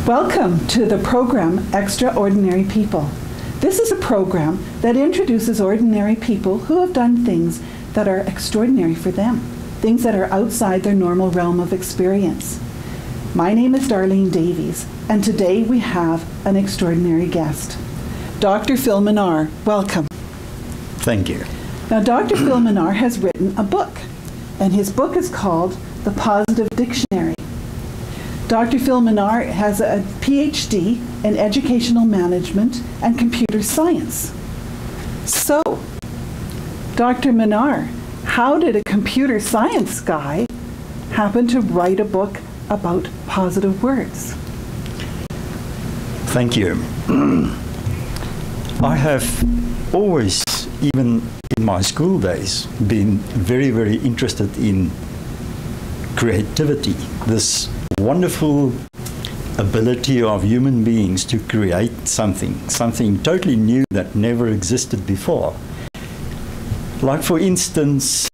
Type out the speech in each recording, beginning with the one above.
Welcome to the program Extraordinary People. This is a program that introduces ordinary people who have done things that are extraordinary for them, things that are outside their normal realm of experience. My name is Darlene Davies, and today we have an extraordinary guest. Dr. Phil Minar, welcome. Thank you. Now, Dr. Phil Minar has written a book, and his book is called The Positive Dictionary. Dr. Phil Minar has a PhD in Educational Management and Computer Science. So, Dr. Minar, how did a computer science guy happen to write a book about positive words? Thank you. I have always, even in my school days, been very, very interested in creativity, this wonderful ability of human beings to create something totally new that never existed before. Like, for instance,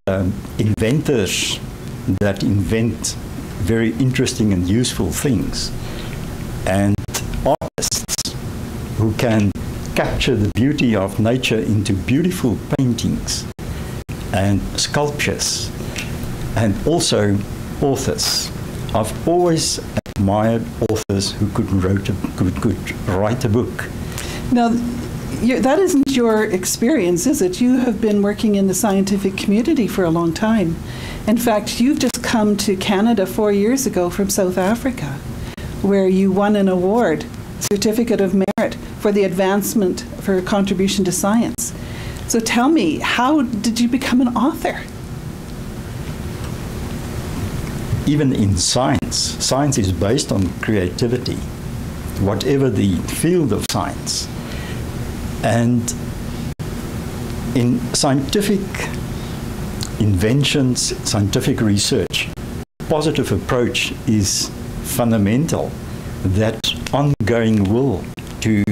inventors that invent very interesting and useful things, and artists who can capture the beauty of nature into beautiful paintings and sculptures, and also authors. I've always admired authors who could write a book. Now, that isn't your experience, is it? You have been working in the scientific community for a long time. In fact, you've just come to Canada 4 years ago from South Africa, where you won an award, Certificate of Merit, for the advancement for contribution to science. So tell me, how did you become an author? Even in science is based on creativity, whatever the field of science. And in scientific inventions, scientific research, positive approach is fundamental, that ongoing will to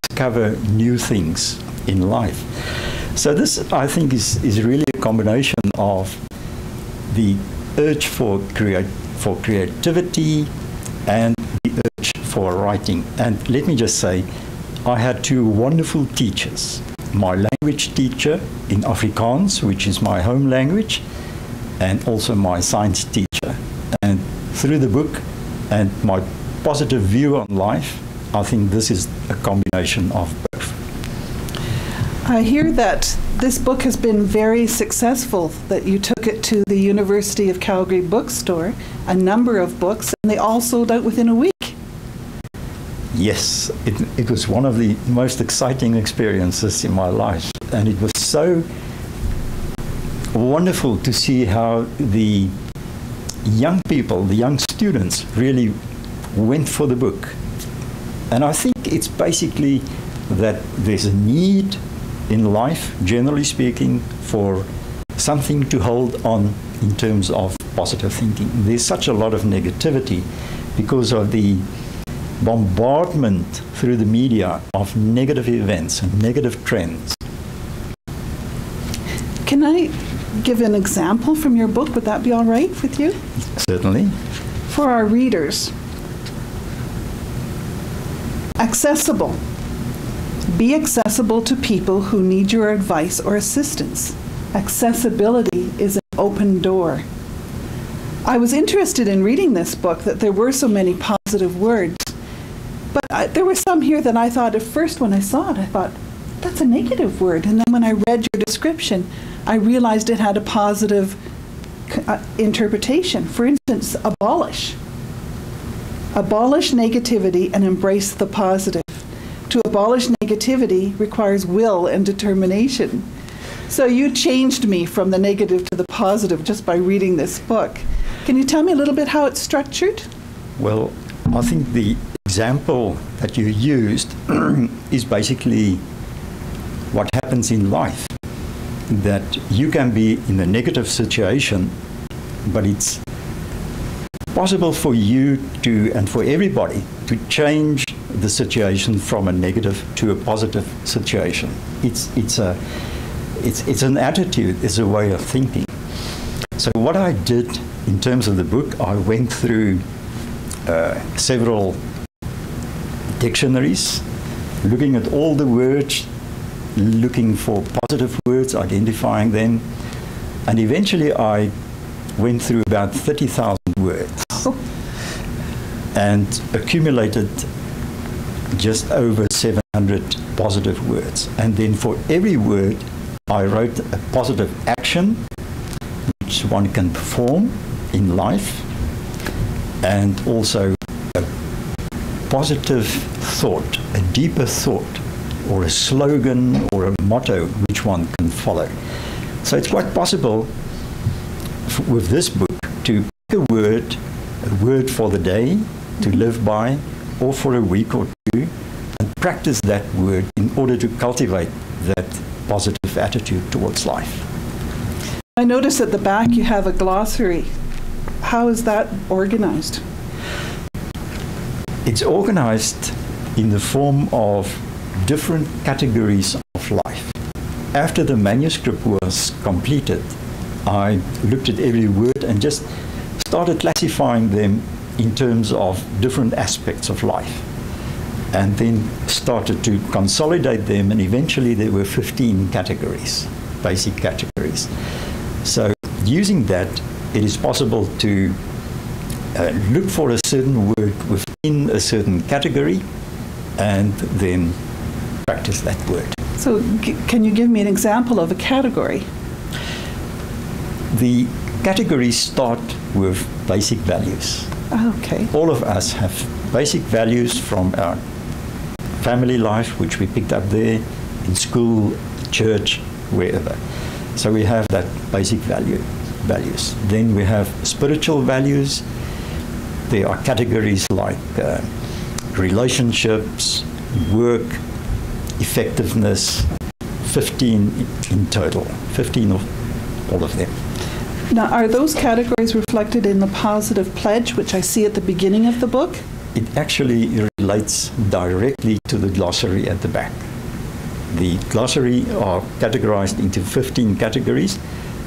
discover new things in life. So this, I think, is really a combination of the urge for creativity and the urge for writing. And let me just say, I had two wonderful teachers. My language teacher in Afrikaans, which is my home language, and also my science teacher. And through the book and my positive view on life, I think this is a combination of both. I hear that this book has been very successful, that you took it to the University of Calgary bookstore, a number of books, and they all sold out within a week. Yes, it was one of the most exciting experiences in my life, and it was so wonderful to see how the young people, the young students, really went for the book. And I think it's basically that there's a need in life, generally speaking, for something to hold on in terms of positive thinking. There's such a lot of negativity because of the bombardment through the media of negative events and negative trends. Can I give an example from your book? Would that be all right with you? Certainly. For our readers. Accessible. Be accessible to people who need your advice or assistance. Accessibility is an open door. I was interested in reading this book that there were so many positive words, but there were some here that I thought at first when I saw it, I thought, that's a negative word. And then when I read your description, I realized it had a positive interpretation. For instance, abolish. Abolish negativity and embrace the positive. To abolish negativity requires will and determination. So you changed me from the negative to the positive just by reading this book. Can you tell me a little bit how it's structured? Well, I think the example that you used is basically what happens in life. That you can be in a negative situation, but it's possible for you to, and for everybody, to change the situation from a negative to a positive situation. It's an attitude, it's a way of thinking. So what I did in terms of the book, I went through several dictionaries, looking at all the words, looking for positive words, identifying them, and eventually I went through about 30,000 words and accumulated just over 700 positive words. And then for every word, I wrote a positive action which one can perform in life, and also a positive thought, a deeper thought, or a slogan or a motto which one can follow. So it's quite possible with this book to pick a word for the day to live by, or for a week or two, and practice that word in order to cultivate that positive attitude towards life. I notice at the back you have a glossary. How is that organized? It's organized in the form of different categories of life. After the manuscript was completed, I looked at every word and just started classifying them in terms of different aspects of life, and then started to consolidate them, and eventually there were 15 categories, basic categories. So using that, it is possible to look for a certain word within a certain category and then practice that word. So can you give me an example of a category? The categories start with basic values. Okay. All of us have basic values from our family life, which we picked up there, in school, church, wherever. So we have that basic values. Then we have spiritual values. There are categories like relationships, work, effectiveness, 15 in total, 15 of all of them. Now, are those categories reflected in the positive pledge, which I see at the beginning of the book? It actually relates directly to the glossary at the back. The glossary are categorized into 15 categories,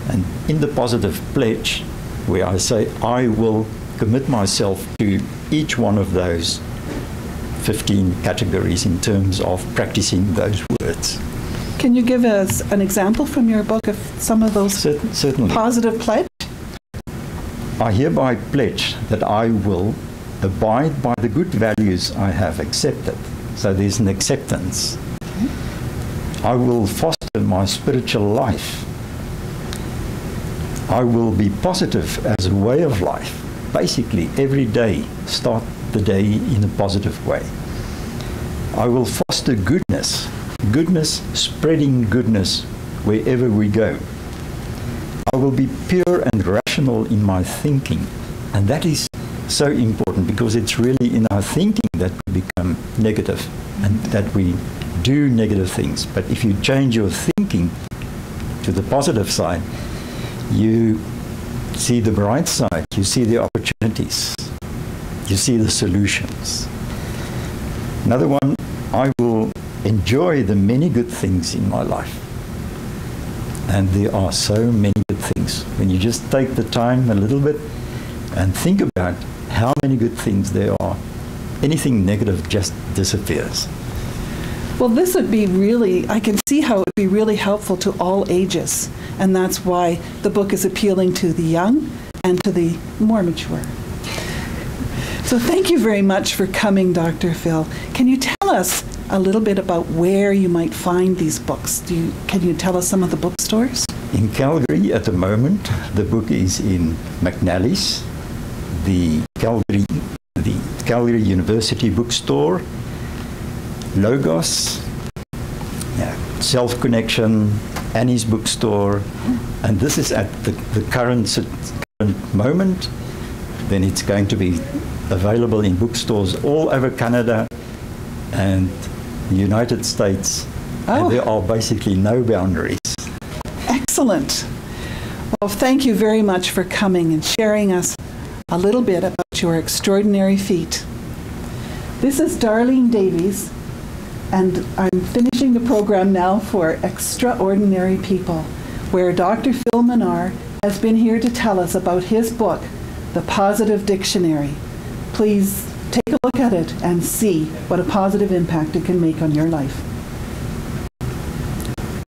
and in the positive pledge, where I say I will commit myself to each one of those 15 categories in terms of practicing those words. Can you give us an example from your book of some of those Certainly. positive pledge? I hereby pledge that I will abide by the good values I have accepted. So there's an acceptance. I will foster my spiritual life. I will be positive as a way of life. Basically, every day, start the day in a positive way. I will foster goodness. Goodness, spreading goodness wherever we go. I will be pure and rational in my thinking. And that is so important, because it's really in our thinking that we become negative and that we do negative things. But if you change your thinking to the positive side, you see the bright side, you see the opportunities, you see the solutions. Another one, I will enjoy the many good things in my life. And there are so many good things. When you just take the time a little bit and think about how many good things there are, anything negative just disappears. Well, this would be really, I can see how it would be really helpful to all ages. And that's why the book is appealing to the young and to the more mature. So thank you very much for coming, Dr. Phil. Can you tell us a little bit about where you might find these books? Can you tell us some of the bookstores? In Calgary at the moment, the book is in McNally's, the Calgary University Bookstore, Logos, Self Connection, Annie's Bookstore, and this is at the current moment. Then it's going to be available in bookstores all over Canada and the United States, and there are basically no boundaries. Excellent. Well, thank you very much for coming and sharing us a little bit about your extraordinary feat. This is Darlene Davies, and I'm finishing the program now for Extraordinary People, where Dr. Phil Minar has been here to tell us about his book, The Positive Dictionary. Please take take a look at it and see what a positive impact it can make on your life.